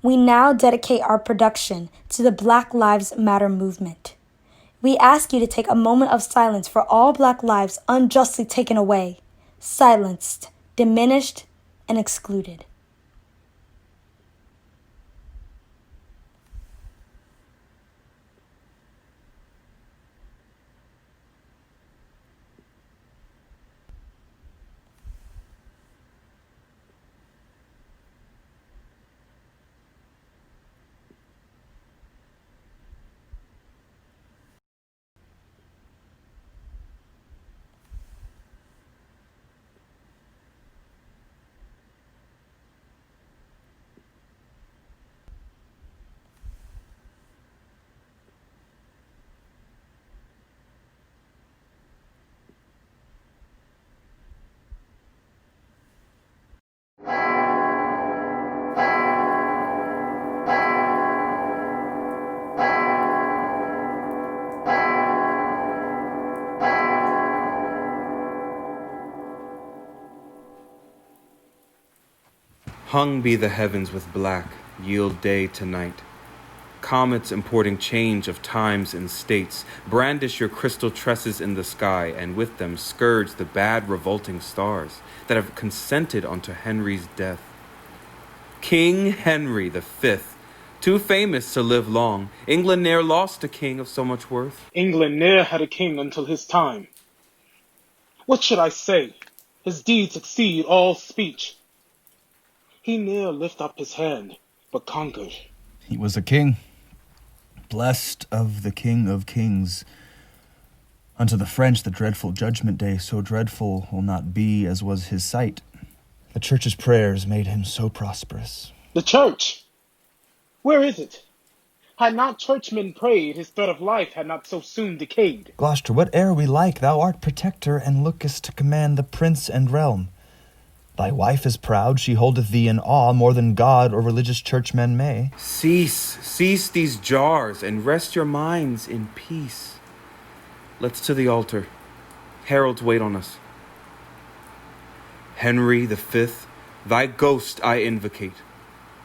We now dedicate our production to the Black Lives Matter movement. We ask you to take a moment of silence for all Black lives unjustly taken away, silenced, diminished, and excluded. Hung be the heavens with black, yield day to night. Comets importing change of times and states, brandish your crystal tresses in the sky, and with them scourge the bad revolting stars that have consented unto Henry's death. King Henry the Fifth, too famous to live long, England ne'er lost a king of so much worth. England ne'er had a king until his time. What should I say? His deeds exceed all speech. He ne'er lift up his hand, but conquered. He was a king, blessed of the King of Kings. Unto the French the dreadful judgment day so dreadful will not be as was his sight. The church's prayers made him so prosperous. The church? Where is it? Had not churchmen prayed, his thread of life had not so soon decayed. Gloucester, whate'er we like, thou art protector, and lookest to command the prince and realm. Thy wife is proud, she holdeth thee in awe more than God or religious churchmen may. Cease these jars, and rest your minds in peace. Let's to the altar. Heralds wait on us. Henry the Fifth, thy ghost I invocate.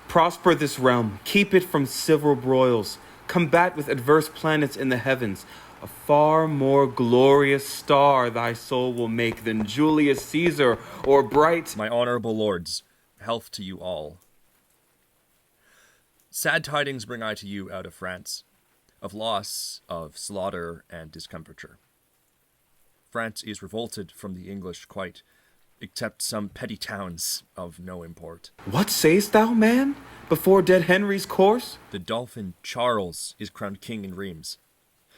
Prosper this realm, keep it from civil broils, combat with adverse planets in the heavens. A far more glorious star thy soul will make than Julius Caesar or bright... My honorable lords, health to you all. Sad tidings bring I to you out of France, of loss, of slaughter, and discomfiture. France is revolted from the English quite, except some petty towns of no import. What say'st thou, man? Before dead Henry's course? The Dauphin Charles is crowned king in Reims.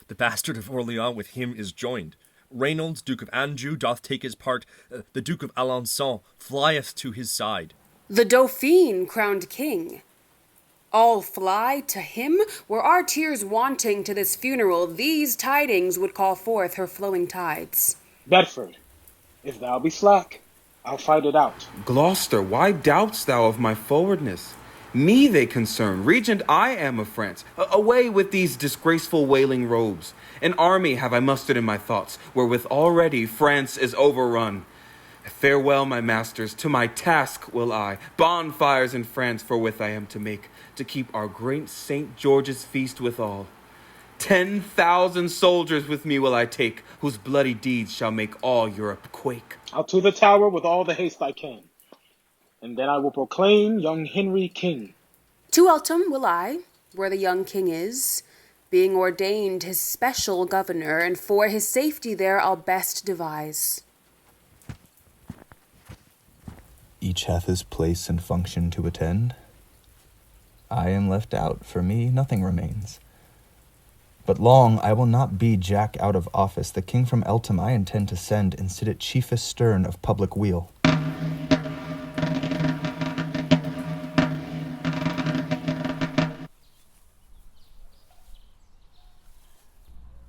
The bastard of Orleans with him is joined. Reynolds, Duke of Anjou, doth take his part. The Duke of Alençon flieth to his side. The Dauphin crowned king. All fly to him? Were our tears wanting to this funeral, these tidings would call forth her flowing tides. Bedford, if thou be slack, I'll fight it out. Gloucester, why doubtst thou of my forwardness? Me they concern. Regent I am of France. Away with these disgraceful wailing robes. An army have I mustered in my thoughts, wherewith already France is overrun. Farewell, my masters, to my task will I. Bonfires in France forthwith I am to make, to keep our great St. George's feast withal. 10,000 soldiers with me will I take, whose bloody deeds shall make all Europe quake. I'll to the tower with all the haste I can, and then I will proclaim young Henry king. To Eltham will I, where the young king is, being ordained his special governor, and for his safety there I'll best devise. Each hath his place and function to attend. I am left out, for me nothing remains. But long I will not be Jack out of office. The king from Eltham I intend to send, and sit at chiefest stern of public weal.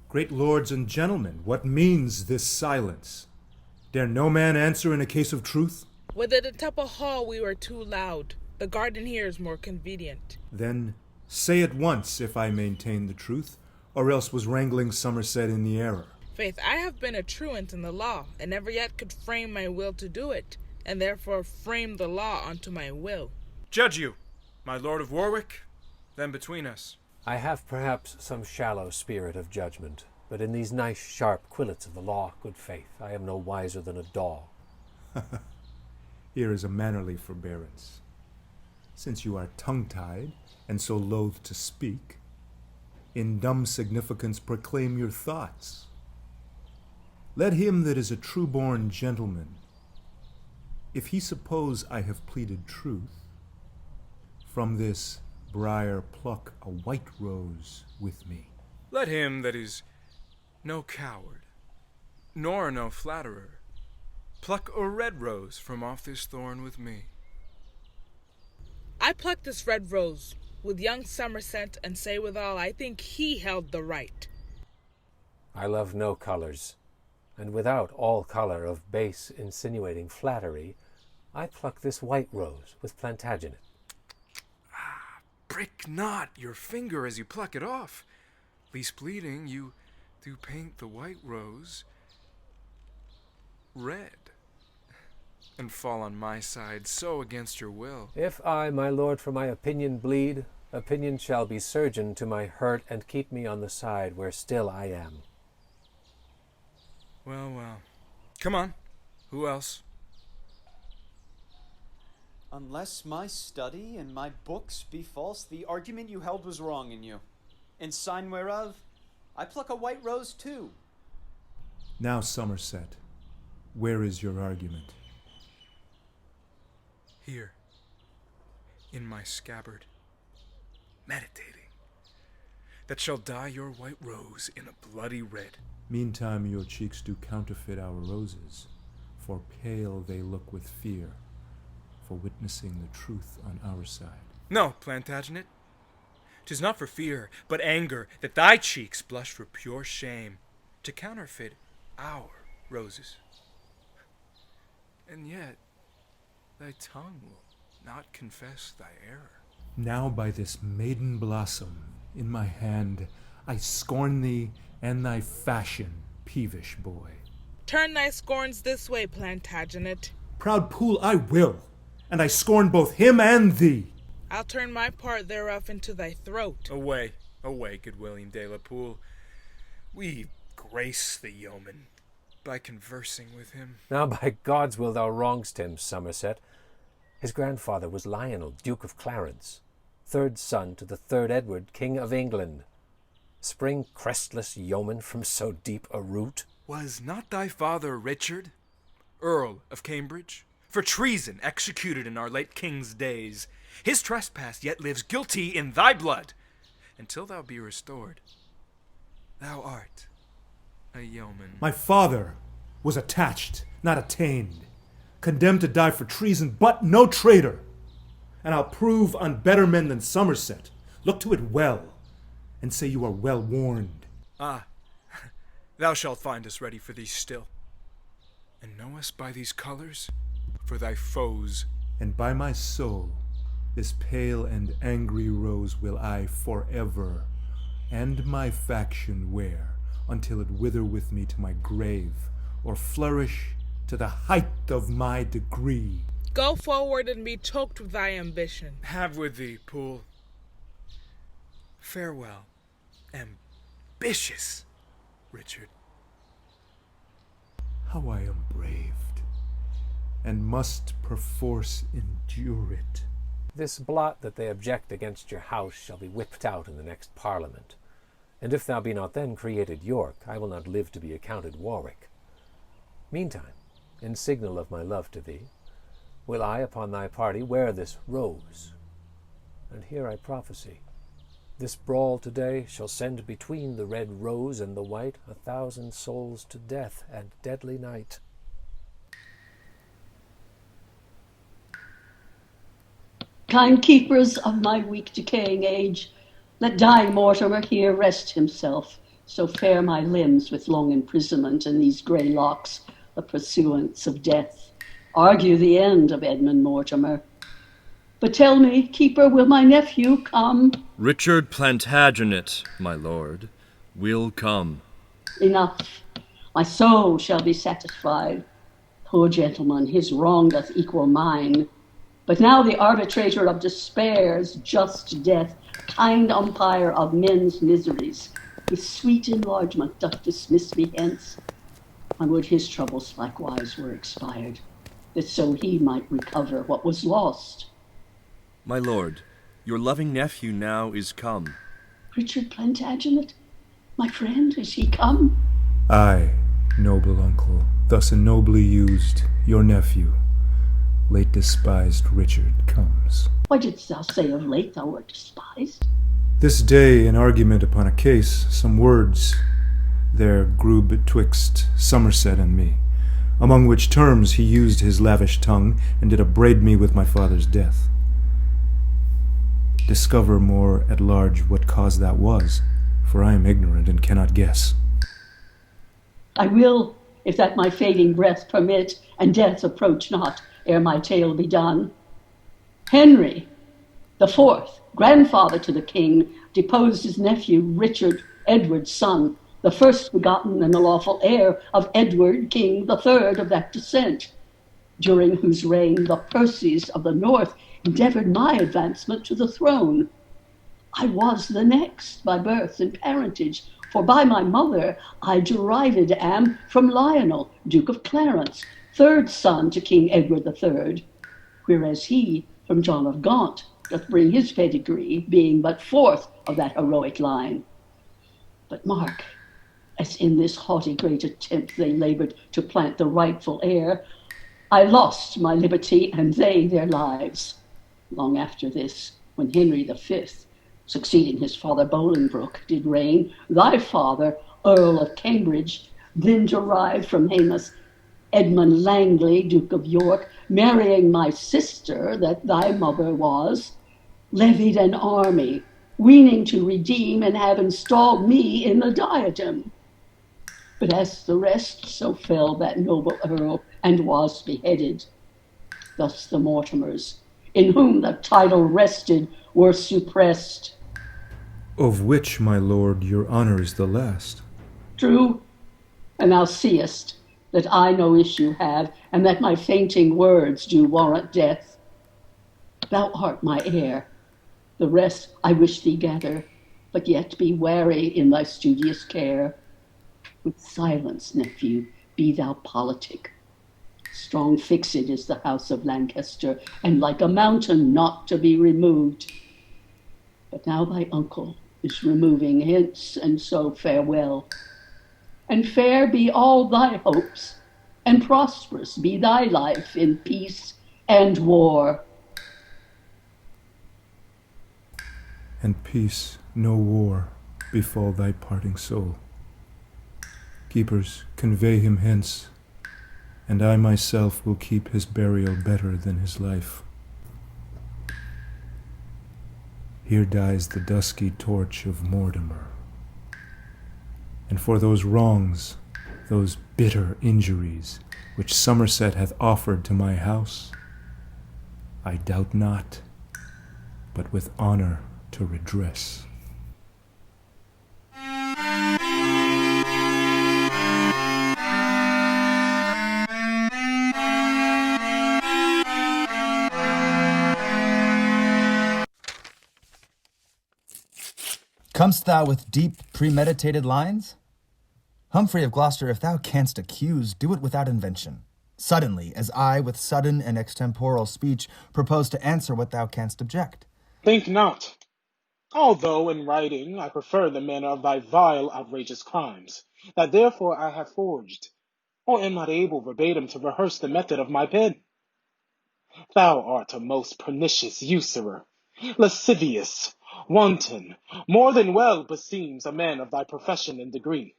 Great lords and gentlemen, what means this silence? Dare no man answer in a case of truth? Whether the Temple Hall we were too loud. The garden here is more convenient. Then say at once if I maintain the truth, or else was wrangling Somerset in the error. Faith, I have been a truant in the law, and never yet could frame my will to do it, and therefore frame the law unto my will. Judge you, My Lord of Warwick, then between us. I have perhaps some shallow spirit of judgment, but in these nice sharp quillets of the law, good faith, I am no wiser than a dog. Here is a mannerly forbearance. Since you are tongue-tied and so loath to speak, in dumb significance proclaim your thoughts. Let him that is a true-born gentleman, if he suppose I have pleaded truth, from this briar pluck a white rose with me. Let him that is no coward, nor no flatterer, pluck a red rose from off this thorn with me. I pluck this red rose with young Somerset, and say withal, I think he held the right. I love no colours, and without all colour of base insinuating flattery, I pluck this white rose with Plantagenet. Prick not your finger as you pluck it off. Least bleeding, you do paint the white rose red, and fall on my side so against your will. If I, my lord, for my opinion bleed, opinion shall be surgeon to my hurt, and keep me on the side where still I am. Well, well. Come on. Who else? Unless my study and my books be false, the argument you held was wrong in you. In sign whereof, I pluck a white rose too. Now, Somerset, where is your argument? Here, in my scabbard, meditating, that shall dye your white rose in a bloody red. Meantime your cheeks do counterfeit our roses, for pale they look with fear, for witnessing the truth on our side. No, Plantagenet, 'tis not for fear, but anger, that thy cheeks blush for pure shame, to counterfeit our roses. And yet, thy tongue will not confess thy error. Now by this maiden blossom in my hand, I scorn thee and thy fashion, peevish boy. Turn thy scorns this way, Plantagenet. Proud pool, I will, and I scorn both him and thee. I'll turn my part thereof into thy throat. Away, away, good William de la Poole. We grace the yeoman by conversing with him. Now by God's will thou wrongst him, Somerset. His grandfather was Lionel, Duke of Clarence, third son to the third Edward, King of England. Spring crestless yeoman from so deep a root? Was not thy father Richard, Earl of Cambridge, for treason executed in our late king's days? His trespass yet lives guilty in thy blood, until thou be restored. Thou art a yeoman. My father was attached, not attained, condemned to die for treason, but no traitor. And I'll prove on better men than Somerset. Look to it well, and say you are well warned. Ah, thou shalt find us ready for thee still, and know us by these colours for thy foes. And by my soul, this pale and angry rose will I forever, and my faction wear, until it wither with me to my grave, or flourish to the height of my degree. Go forward and be choked with thy ambition. Have with thee, Poole. Farewell, ambitious Richard. How I am braved, and must perforce endure it. This blot that they object against your house shall be whipped out in the next Parliament. And if thou be not then created York, I will not live to be accounted Warwick. Meantime, in signal of my love to thee, will I upon thy party wear this rose. And here I prophesy, this brawl today shall send between the red rose and the white 1,000 souls to death and deadly night. Kind keepers of my weak decaying age, let dying Mortimer here rest himself, so fair my limbs with long imprisonment in these grey locks, the pursuance of death. Argue the end of Edmund Mortimer. But tell me, keeper, will my nephew come? Richard Plantagenet, my lord, will come. Enough. My soul shall be satisfied. Poor gentleman, his wrong doth equal mine. But now the arbitrator of despair's just death, kind umpire of men's miseries, with sweet enlargement doth dismiss me hence. I would his troubles likewise were expired, that so he might recover what was lost. My lord, your loving nephew now is come. Richard Plantagenet, my friend, is he come? Aye, noble uncle, thus ennobly used, your nephew, late despised Richard, comes. Why didst thou say of late thou wert despised? This day, in argument upon a case, some words there grew betwixt Somerset and me, among which terms he used his lavish tongue, and did upbraid me with my father's death. Discover more at large what cause that was, for I am ignorant and cannot guess. I will, if that my fading breath permit, and death approach not, ere my tale be done. Henry the fourth, grandfather to the king, deposed his nephew Richard, Edward's son, the first begotten and the lawful heir of Edward, king the third of that descent, during whose reign the Percys of the north endeavored my advancement to the throne. I was the next by birth and parentage, for by my mother I derived am from Lionel, Duke of Clarence, third son to King Edward III, whereas he from John of Gaunt doth bring his pedigree, being but fourth of that heroic line. But mark, as in this haughty great attempt they labored to plant the rightful heir, I lost my liberty and they their lives. Long after this, when Henry V, succeeding his father Bolingbroke, did reign, thy father, Earl of Cambridge, then derived from Hamus Edmund Langley, Duke of York, marrying my sister that thy mother was, levied an army, weening to redeem and have installed me in the diadem. But as the rest, so fell that noble earl, and was beheaded. Thus the Mortimers, in whom the title rested, were suppressed. Of which, my lord, your honor is the last. True, and thou seest that I no issue have, and that my fainting words do warrant death. Thou art my heir. The rest I wish thee gather, but yet be wary in thy studious care. With silence, nephew, be thou politic. Strong fixed is the house of Lancaster, and like a mountain not to be removed. But now thy uncle is removing hence, and so farewell. And fair be all thy hopes, and prosperous be thy life in peace and war. And peace, no war, befall thy parting soul. Keepers, convey him hence, and I myself will keep his burial better than his life. Here dies the dusky torch of Mortimer. And for those wrongs, those bitter injuries, which Somerset hath offered to my house, I doubt not, but with honor to redress. Com'st thou with deep, premeditated lines? Humphrey of Gloucester, if thou canst accuse, do it without invention. Suddenly, as I, with sudden and extemporal speech, propose to answer what thou canst object. Think not. Although in writing I prefer the manner of thy vile, outrageous crimes, that therefore I have forged, or am not able verbatim to rehearse the method of my pen. Thou art a most pernicious usurer, lascivious, wanton, more than well beseems a man of thy profession and degree.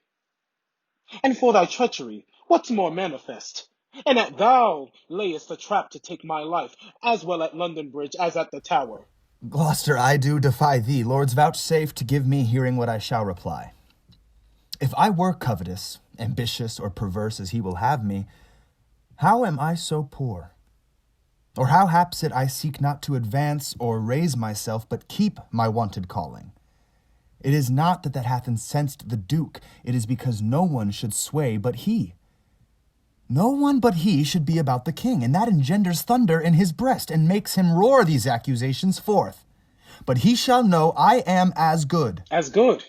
And for thy treachery, what's more manifest? And that thou layest a trap to take my life, as well at London Bridge as at the Tower. Gloucester, I do defy thee. Lords, vouchsafe to give me hearing what I shall reply. If I were covetous, ambitious, or perverse as he will have me, how am I so poor? Or how haps it I seek not to advance or raise myself, but keep my wonted calling? It is not that hath incensed the Duke, it is because no one should sway but he. No one but he should be about the king, and that engenders thunder in his breast, and makes him roar these accusations forth. But he shall know I am as good. As good?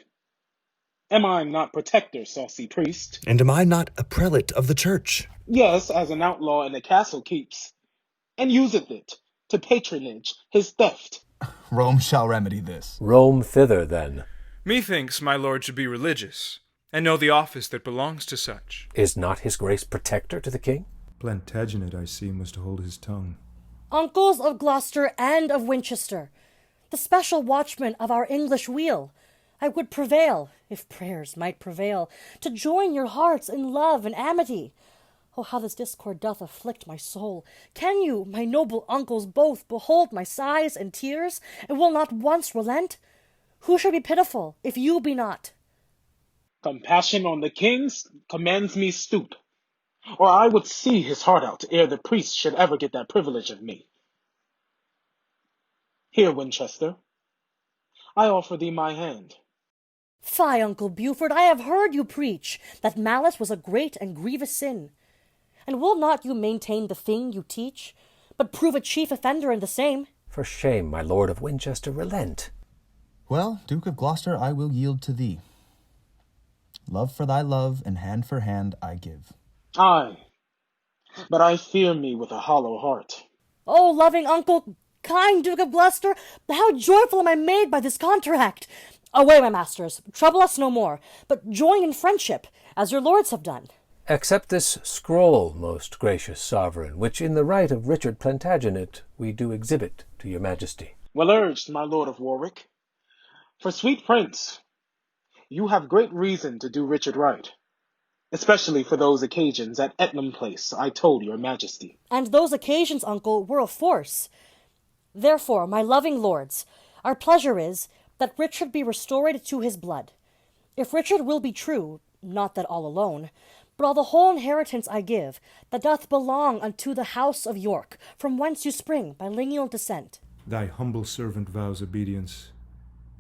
Am I not protector, saucy priest? And am I not a prelate of the church? Yes, as an outlaw in the castle keeps, and useth it to patronage his theft. Rome shall remedy this. Rome thither, then. Methinks my lord should be religious, and know the office that belongs to such. Is not his grace protector to the king? Plantagenet, I see, must hold his tongue. Uncles of Gloucester and of Winchester, the special watchmen of our English weal, I would prevail, if prayers might prevail, to join your hearts in love and amity. Oh, how this discord doth afflict my soul! Can you, my noble uncles, both behold my sighs and tears, and will not once relent? Who shall be pitiful, if you be not? Compassion on the king's commands me stoop, or I would see his heart out ere the priest should ever get that privilege of me. Here, Winchester, I offer thee my hand. Fie, Uncle Buford, I have heard you preach that malice was a great and grievous sin. And will not you maintain the thing you teach, but prove a chief offender in the same? For shame, my lord of Winchester, relent. Well, Duke of Gloucester, I will yield to thee. Love for thy love, and hand for hand I give. Aye, but I fear me with a hollow heart. Oh, loving uncle, kind Duke of Gloucester, how joyful am I made by this contract! Away, my masters, trouble us no more, but join in friendship, as your lords have done. Accept this scroll, most gracious sovereign, which in the right of Richard Plantagenet we do exhibit to your majesty. Well urged, my lord of Warwick. For, sweet prince, you have great reason to do Richard right, especially for those occasions at Edmund Place I told your majesty. And those occasions, uncle, were of force. Therefore, my loving lords, our pleasure is that Richard be restored to his blood. If Richard will be true, not that all alone, but all the whole inheritance I give, that doth belong unto the house of York, from whence you spring by lineal descent. Thy humble servant vows obedience,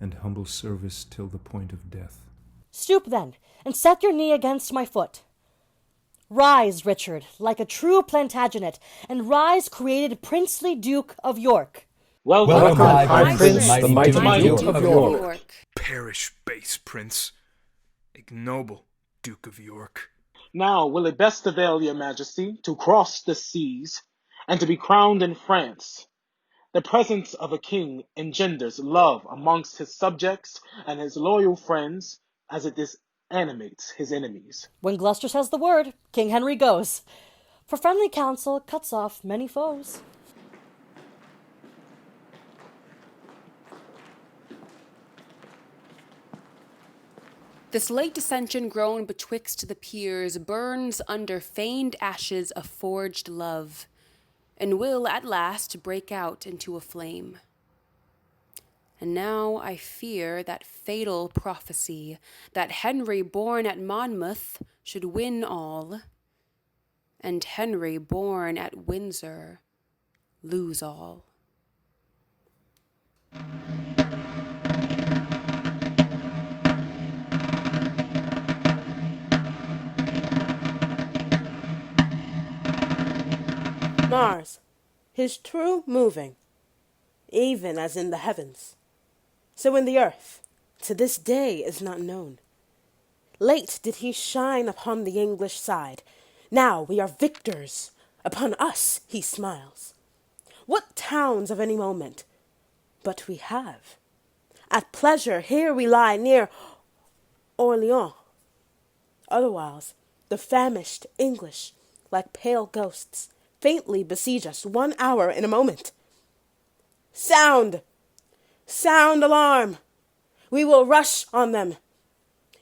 and humble service till the point of death. Stoop then, and set your knee against my foot. Rise, Richard, like a true Plantagenet, and rise created princely Duke of York. Welcome, my prince, the mighty Duke of York. Perish, base prince, ignoble Duke of York. Now will it best avail your majesty to cross the seas, and to be crowned in France. The presence of a king engenders love amongst his subjects and his loyal friends, as it disanimates his enemies. When Gloucester says the word, King Henry goes. For friendly counsel cuts off many foes. This late dissension grown betwixt the peers burns under feigned ashes of forged love, and will at last break out into a flame. And now I fear that fatal prophecy, that Henry born at Monmouth should win all, and Henry born at Windsor lose all. Mars, his true moving, even as in the heavens, so in the earth, to this day is not known. Late did he shine upon the English side, now we are victors, upon us he smiles. What towns of any moment but we have? At pleasure here we lie near Orleans. Otherwhiles the famished English, like pale ghosts, faintly besiege us 1 hour in a moment. Sound! Sound alarm! We will rush on them.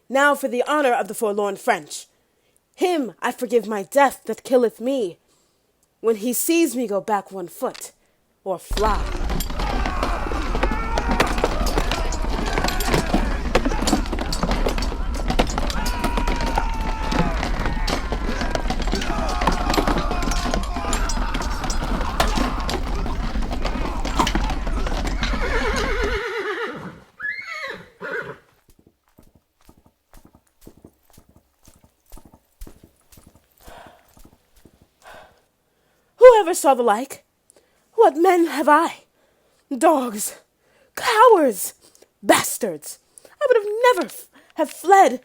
Now for the honor of the forlorn French. Him I forgive my death that killeth me, when he sees me go back 1 foot, or fly. never saw the like. What men have I? Dogs, cowards, bastards. I would have never have fled,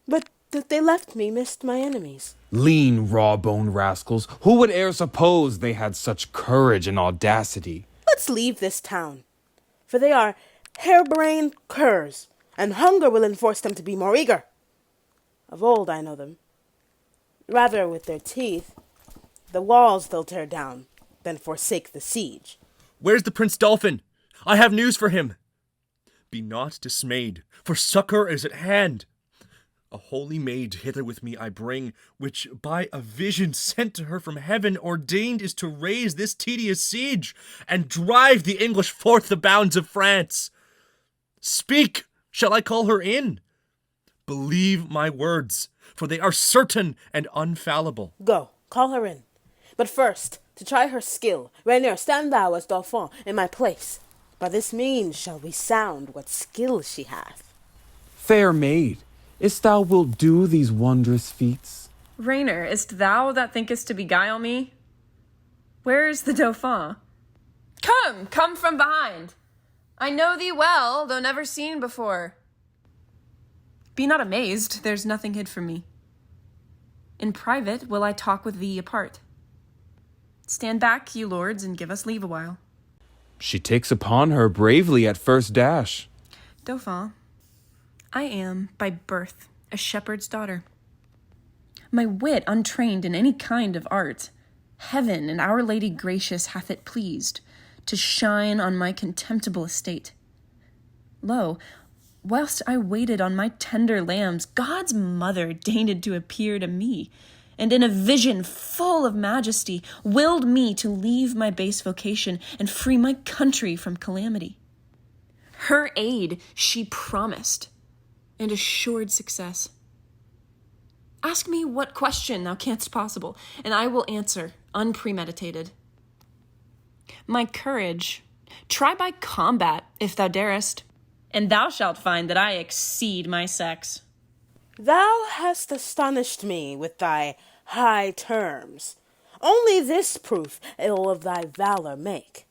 but that they left me midst my enemies. Lean, raw-boned rascals, who would e'er suppose they had such courage and audacity? Let's leave this town, for they are harebrained curs, and hunger will enforce them to be more eager. Of old I know them. Rather with their teeth, the walls they'll tear down, than forsake the siege. Where's the Prince Dolphin? I have news for him. Be not dismayed, for succor is at hand. A holy maid hither with me I bring, which by a vision sent to her from heaven ordained is to raise this tedious siege, and drive the English forth the bounds of France. Speak, shall I call her in? Believe my words, for they are certain and unfallible. Go, call her in. But first, to try her skill, Rainier, stand thou as Dauphin in my place. By this means shall we sound what skill she hath. Fair maid, is't thou wilt do these wondrous feats? Rainier, is't thou that thinkest to beguile me? Where is the Dauphin? Come from behind. I know thee well, though never seen before. Be not amazed, there's nothing hid from me. In private will I talk with thee apart. Stand back, you lords, and give us leave awhile. She takes upon her bravely at first dash. Dauphin, I am, by birth, a shepherd's daughter. My wit untrained in any kind of art, Heaven and Our Lady gracious hath it pleased to shine on my contemptible estate. Lo, whilst I waited on my tender lambs, God's mother deigned to appear to me, and in a vision full of majesty willed me to leave my base vocation and free my country from calamity. Her aid she promised, and assured success. Ask me what question thou canst possible, and I will answer unpremeditated. My courage, try by combat, if thou darest, and thou shalt find that I exceed my sex. Thou hast astonished me with thy high terms. Only this proof ill of thy valor make.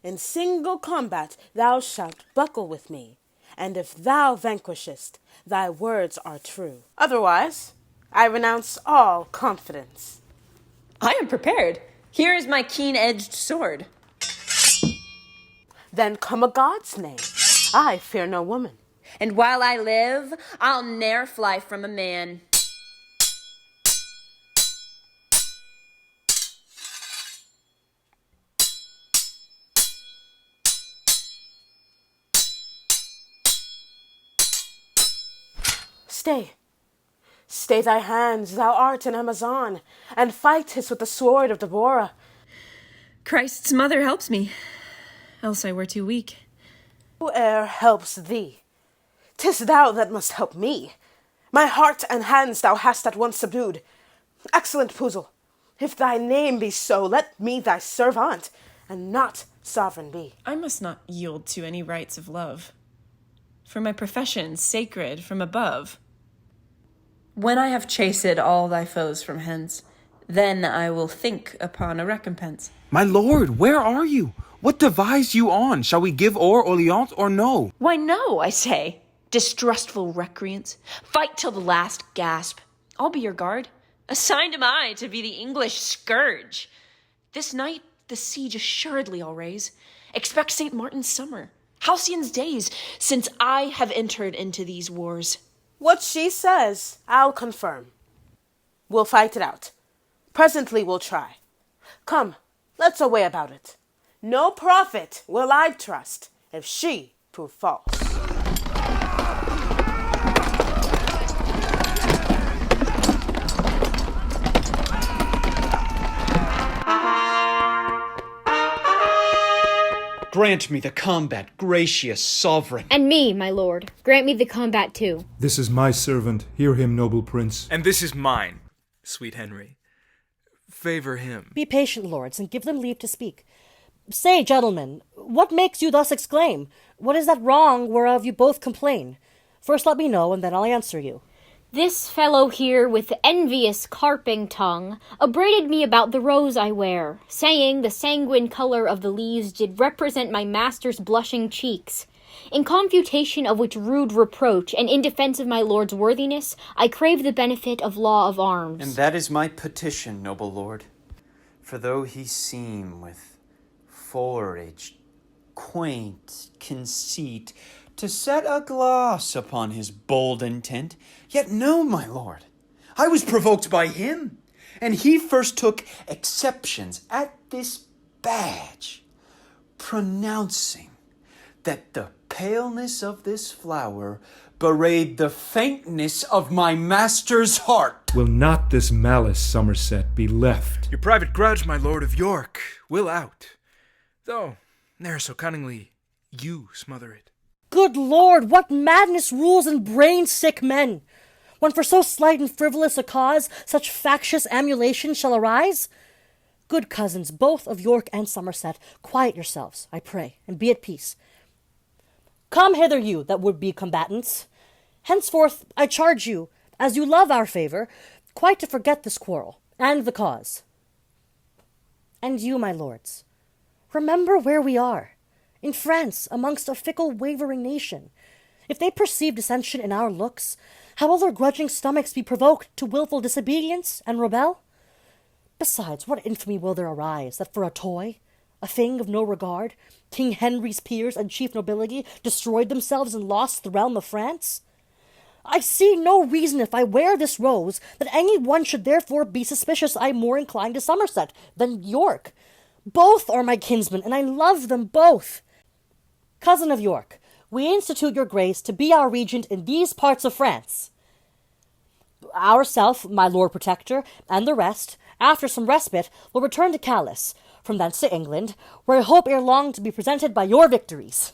In single combat thou shalt buckle with me, and if thou vanquishest, thy words are true. Otherwise, I renounce all confidence. I am prepared. Here is my keen-edged sword. Then come a God's name. I fear no woman. And while I live, I'll ne'er fly from a man. Stay thy hands, thou art an Amazon, and fightest with the sword of Deborah. Christ's mother helps me, else I were too weak. Whoe'er helps thee, 'tis thou that must help me. My heart and hands thou hast at once subdued. Excellent Puzzle, if thy name be so, let me thy servant, and not sovereign be. I must not yield to any rites of love, for my profession's sacred from above. When I have chased all thy foes from hence, then I will think upon a recompense. My lord, where are you? What devise you on? Shall we give o'er Orleans or no? Why no, I say, distrustful recreants. Fight till the last gasp. I'll be your guard. Assigned am I to be the English scourge. This night the siege assuredly I'll raise. Expect St. Martin's summer, halcyon's days, since I have entered into these wars. What she says, I'll confirm. We'll fight it out. Presently we'll try. Come, let's away about it. No profit will I trust if she prove false. Grant me the combat, gracious sovereign. And me, my lord. Grant me the combat too. This is my servant. Hear him, noble prince. And this is mine, sweet Henry. Favor him. Be patient, lords, and give them leave to speak. Say, gentlemen, what makes you thus exclaim? What is that wrong whereof you both complain? First let me know, and then I'll answer you. This fellow here with envious carping tongue upbraided me about the rose I wear, saying the sanguine colour of the leaves did represent my master's blushing cheeks. In confutation of which rude reproach, and in defence of my lord's worthiness, I crave the benefit of law of arms. And that is my petition, noble lord. For though he seem with forage, quaint conceit, to set a gloss upon his bold intent, yet no, my lord, I was provoked by him, and he first took exceptions at this badge, pronouncing that the paleness of this flower bewrayed the faintness of my master's heart. Will not this malice, Somerset, be left? Your private grudge, my lord of York, will out, though ne'er so cunningly you smother it. Good Lord, what madness rules in brain-sick men, when for so slight and frivolous a cause such factious emulation shall arise? Good cousins, both of York and Somerset, quiet yourselves, I pray, and be at peace. Come hither, you that would be combatants. Henceforth, I charge you, as you love our favour, quite to forget this quarrel, and the cause. And you, my lords, remember where we are. In France, amongst a fickle, wavering nation. If they perceive dissension in our looks, how will their grudging stomachs be provoked to wilful disobedience and rebel? Besides, what infamy will there arise, that for a toy, a thing of no regard, King Henry's peers and chief nobility destroyed themselves and lost the realm of France? I see no reason, if I wear this rose, that any one should therefore be suspicious I am more inclined to Somerset than York. Both are my kinsmen, and I love them both. Cousin of York, we institute your grace to be our regent in these parts of France. Ourself, my lord protector, and the rest, after some respite, will return to Calais, from thence to England, where I hope ere long to be presented by your victories.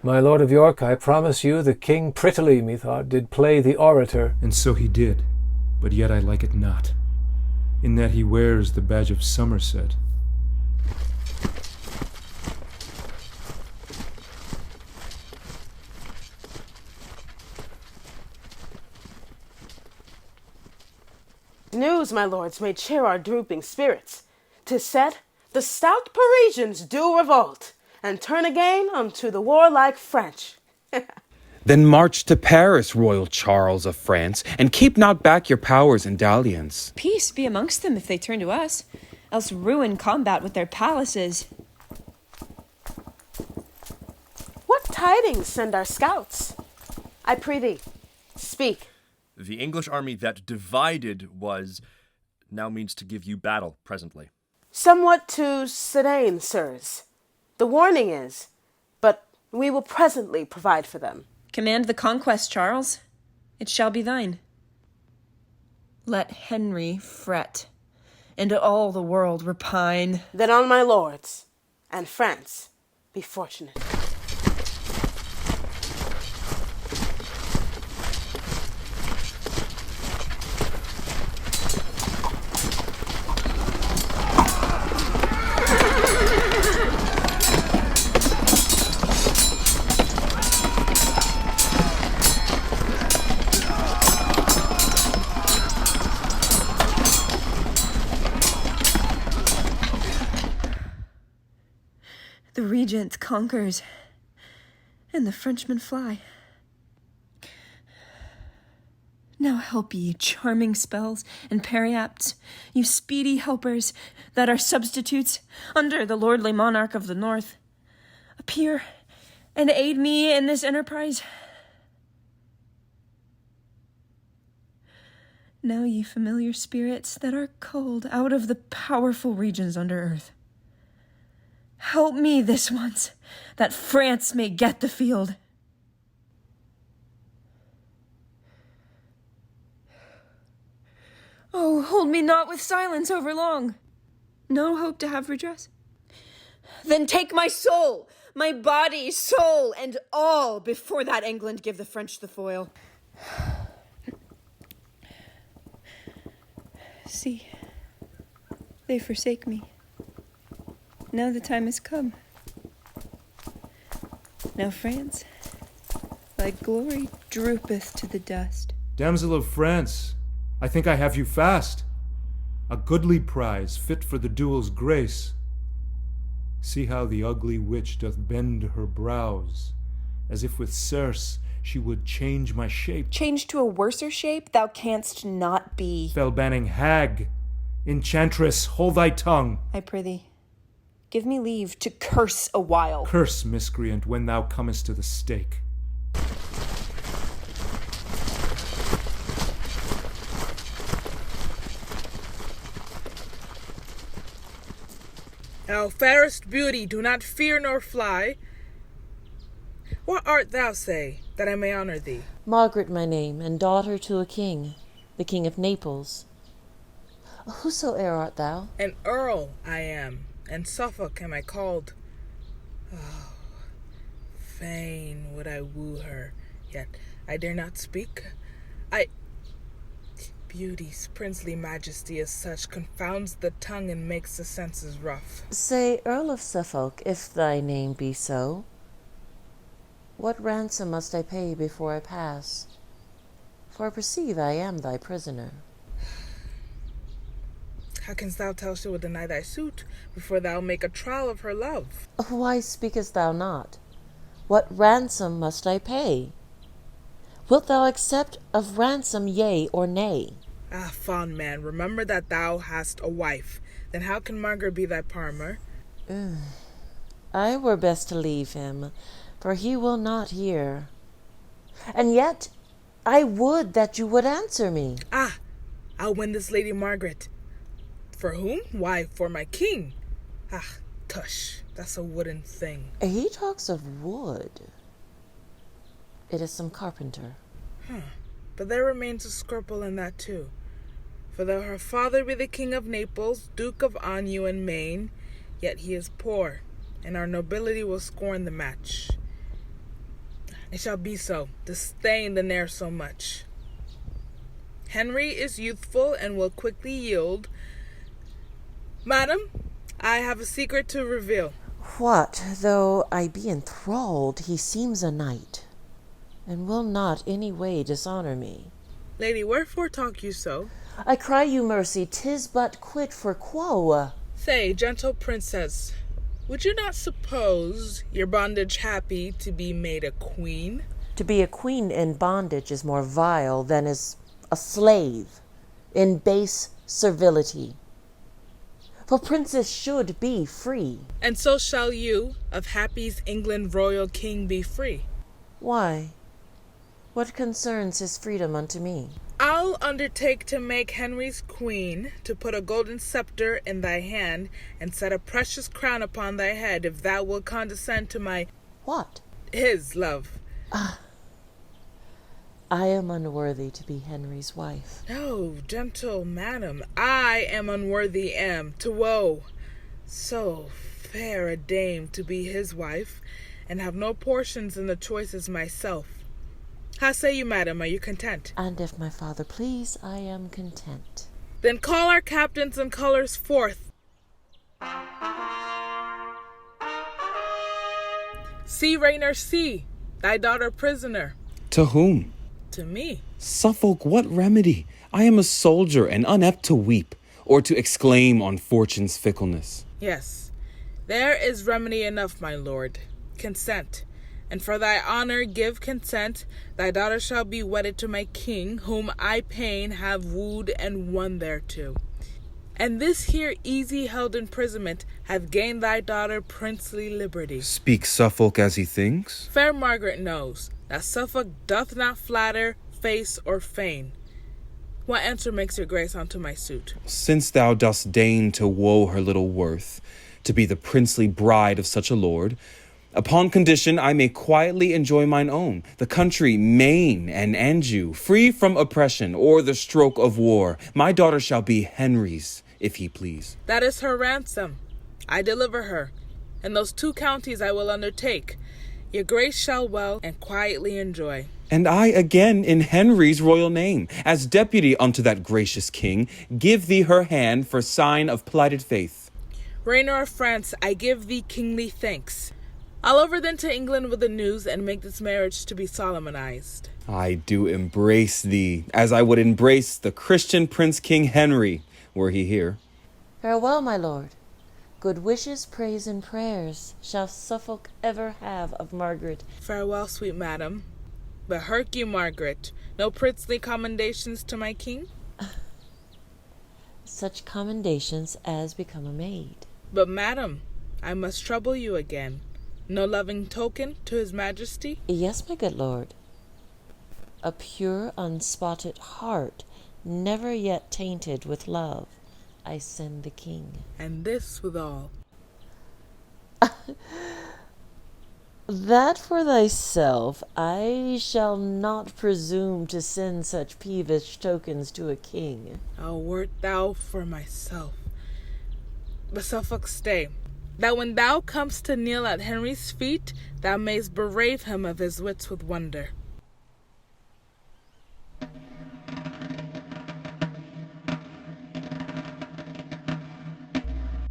My lord of York, I promise you the king prettily, methought, did play the orator. And so he did, but yet I like it not, in that he wears the badge of Somerset. News, my lords, may cheer our drooping spirits. 'Tis said, the stout Parisians do revolt, and turn again unto the warlike French. Then march to Paris, royal Charles of France, and keep not back your powers and dalliance. Peace be amongst them if they turn to us, else ruin combat with their palaces. What tidings send our scouts? I prithee, speak. The English army that divided now means to give you battle presently. Somewhat too sedane, sirs. The warning is, but we will presently provide for them. Command the conquest, Charles. It shall be thine. Let Henry fret, and all the world repine. Then on my lords, and France, be fortunate. The regent conquers, and the Frenchmen fly. Now help ye, charming spells and periapts, you speedy helpers that are substitutes under the lordly monarch of the north. Appear and aid me in this enterprise. Now, ye familiar spirits that are culled out of the powerful regions under earth, help me this once, that France may get the field. Oh, hold me not with silence over long. No hope to have redress. Then take my soul, my body, soul, and all, before that England give the French the foil. See, they forsake me. Now the time has come. Now France, thy glory droopeth to the dust. Damsel of France, I think I have you fast. A goodly prize, fit for the duel's grace. See how the ugly witch doth bend her brows, as if with Circe she would change my shape. Change to a worser shape thou canst not be. Fell-banning hag, enchantress, hold thy tongue. I prithee, give me leave to curse a while. Curse, miscreant, when thou comest to the stake. Thou fairest beauty, do not fear nor fly. What art thou, say, that I may honor thee? Margaret my name, and daughter to a king, the King of Naples. Whosoe'er art thou? An earl I am, and Suffolk am I called. Oh, fain would I woo her, yet I dare not speak. Beauty's princely majesty as such confounds the tongue and makes the senses rough. Say, Earl of Suffolk, if thy name be so, what ransom must I pay before I pass? For I perceive I am thy prisoner. How canst thou tell she will deny thy suit before thou make a trial of her love? Why speakest thou not? What ransom must I pay? Wilt thou accept of ransom, yea or nay? Ah, fond man, remember that thou hast a wife. Then how can Margaret be thy parmer? I were best to leave him, for he will not hear. And yet I would that you would answer me. Ah, I'll win this Lady Margaret. For whom? Why, for my king. Ah, tush, that's a wooden thing. He talks of wood. It is some carpenter. But there remains a scruple in that too. For though her father be the King of Naples, Duke of Anjou and Maine, yet he is poor, and our nobility will scorn the match. It shall be so, disdain the ne'er so much. Henry is youthful and will quickly yield. Madam, I have a secret to reveal. What, though I be enthralled, he seems a knight, and will not any way dishonor me. Lady, wherefore talk you so? I cry you mercy, 'tis but quit for quo. Say, gentle princess, would you not suppose your bondage happy to be made a queen? To be a queen in bondage is more vile than is a slave in base servility. For princes should be free. And so shall you, of Happy's England royal king, be free. Why? What concerns his freedom unto me? I'll undertake to make Henry's queen, to put a golden scepter in thy hand, and set a precious crown upon thy head, if thou wilt condescend to my... What? His love. I am unworthy to be Henry's wife. No, gentle madam, I am unworthy to woe. So fair a dame to be his wife, and have no portions in the choices myself. How say you, madam, are you content? And if my father please, I am content. Then call our captains and colours forth. See, Rainer, see, thy daughter prisoner. To whom? To me. Suffolk, what remedy? I am a soldier and unapt to weep, or to exclaim on fortune's fickleness. Yes, there is remedy enough, my lord. Consent. And for thy honour give consent, thy daughter shall be wedded to my king, whom I pain have wooed and won thereto. And this here easy held imprisonment hath gained thy daughter princely liberty. Speaks Suffolk as he thinks? Fair Margaret knows that Suffolk doth not flatter, face, or feign. What answer makes your grace unto my suit? Since thou dost deign to woe her little worth, to be the princely bride of such a lord, upon condition I may quietly enjoy mine own, the country Maine and Anjou, free from oppression or the stroke of war, my daughter shall be Henry's, if he please. That is her ransom. I deliver her, and those 2 counties I will undertake. Your grace shall well and quietly enjoy. And I again, in Henry's royal name, as deputy unto that gracious king, give thee her hand for sign of plighted faith. Rainer of France, I give thee kingly thanks. I'll over then to England with the news and make this marriage to be solemnized. I do embrace thee, as I would embrace the Christian Prince King Henry, were he here. Farewell, my lord. Good wishes, praise, and prayers shall Suffolk ever have of Margaret. Farewell, sweet madam. But hark you, Margaret, no princely commendations to my king? Such commendations as become a maid. But madam, I must trouble you again. No loving token to his majesty? Yes, my good lord. A pure, unspotted heart, never yet tainted with love, I send the king. And this withal. That for thyself, I shall not presume to send such peevish tokens to a king. Oh, wert thou for myself. But Suffolk, stay, that when thou comest to kneel at Henry's feet, thou mayst berate him of his wits with wonder.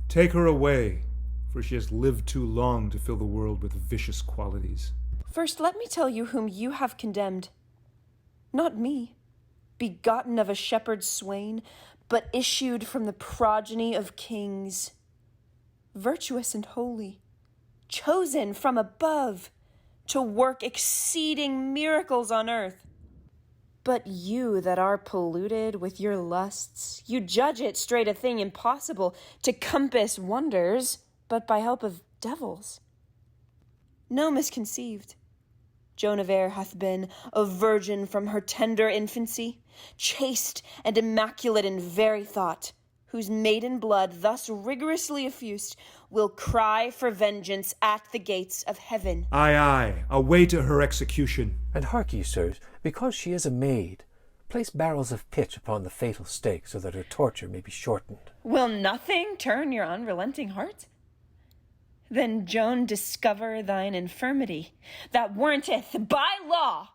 Take her away, for she has lived too long to fill the world with vicious qualities. First, let me tell you whom you have condemned. Not me, begotten of a shepherd's swain, but issued from the progeny of kings, virtuous and holy, chosen from above to work exceeding miracles on earth. But you that are polluted with your lusts, you judge it straight a thing impossible to compass wonders, but by help of devils. No misconceived. Joan of Eyre hath been a virgin from her tender infancy, chaste and immaculate in very thought, whose maiden blood thus rigorously effused will cry for vengeance at the gates of heaven. Aye, aye, away to her execution. And hark ye, sirs, because she is a maid, place barrels of pitch upon the fatal stake so that her torture may be shortened. Will nothing turn your unrelenting heart? Then Joan discover thine infirmity, that warranteth by law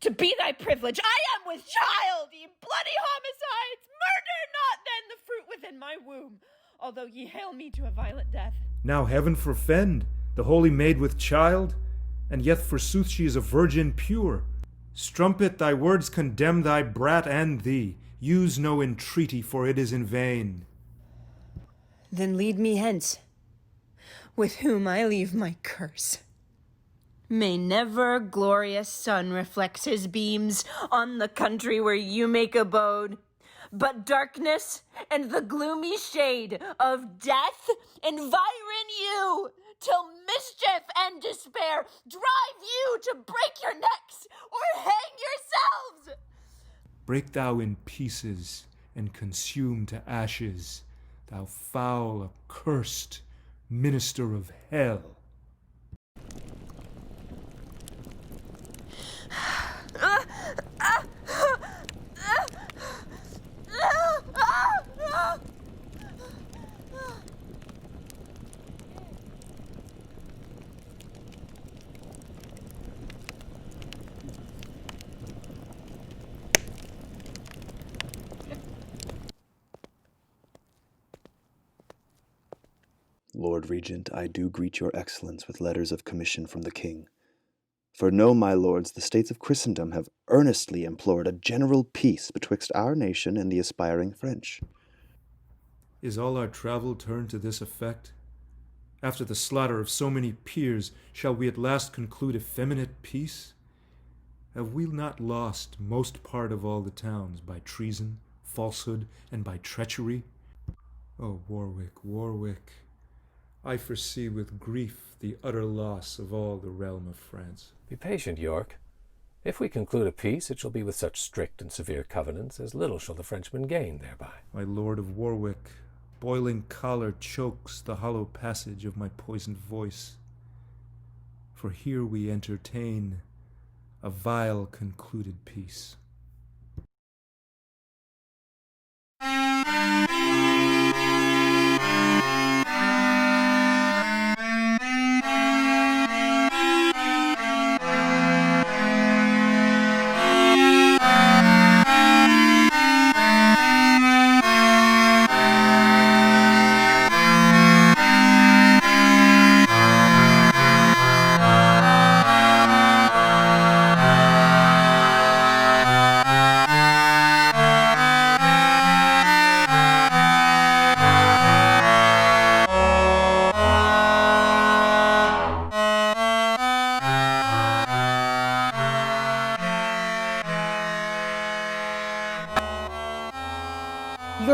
to be thy privilege. I am with child, ye bloody homicides! Murder not then the fruit within my womb, although ye hail me to a violent death. Now heaven forfend, the holy maid with child, and yet forsooth she is a virgin pure. Strumpet, thy words condemn thy brat and thee. Use no entreaty, for it is in vain. Then lead me hence, with whom I leave my curse. May never glorious sun reflects his beams on the country where you make abode, but darkness and the gloomy shade of death environ you, till mischief and despair drive you to break your necks or hang yourselves. Break thou in pieces and consume to ashes, thou foul, accursed minister of hell. Lord Regent, I do greet your excellence with letters of commission from the king. For know, my lords, the states of Christendom have earnestly implored a general peace betwixt our nation and the aspiring French. Is all our travel turned to this effect? After the slaughter of so many peers, shall we at last conclude effeminate peace? Have we not lost most part of all the towns by treason, falsehood, and by treachery? O Warwick, Warwick, I foresee with grief the utter loss of all the realm of France. Be patient, York. If we conclude a peace, it shall be with such strict and severe covenants as little shall the Frenchmen gain thereby. My lord of Warwick, boiling choler chokes the hollow passage of my poisoned voice. For here we entertain a vile concluded peace.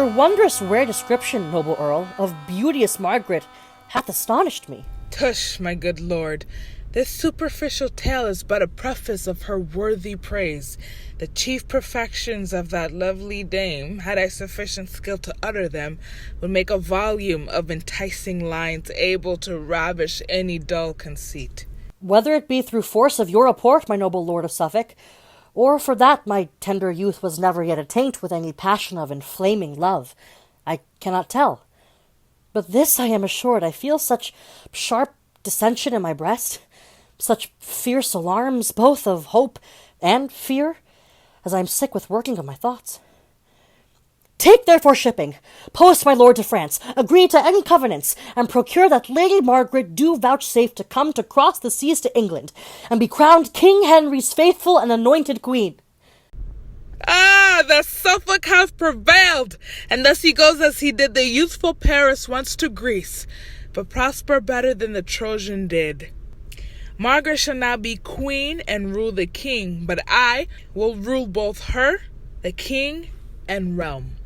Your wondrous rare description, noble Earl, of beauteous Margaret hath astonished me. Tush, my good lord. This superficial tale is but a preface of her worthy praise. The chief perfections of that lovely dame, had I sufficient skill to utter them, would make a volume of enticing lines able to ravish any dull conceit. Whether it be through force of your report, my noble lord of Suffolk, or for that my tender youth was never yet attaint with any passion of inflaming love, I cannot tell. But this I am assured, I feel such sharp dissension in my breast, such fierce alarms, both of hope and fear, as I am sick with working of my thoughts. Take therefore shipping, post my lord to France, agree to any covenants, and procure that Lady Margaret do vouchsafe to come to cross the seas to England, and be crowned King Henry's faithful and anointed queen. Ah, the Suffolk hath prevailed, and thus he goes as he did the youthful Paris once to Greece, but prosper better than the Trojan did. Margaret shall now be queen and rule the king, but I will rule both her, the king, and realm.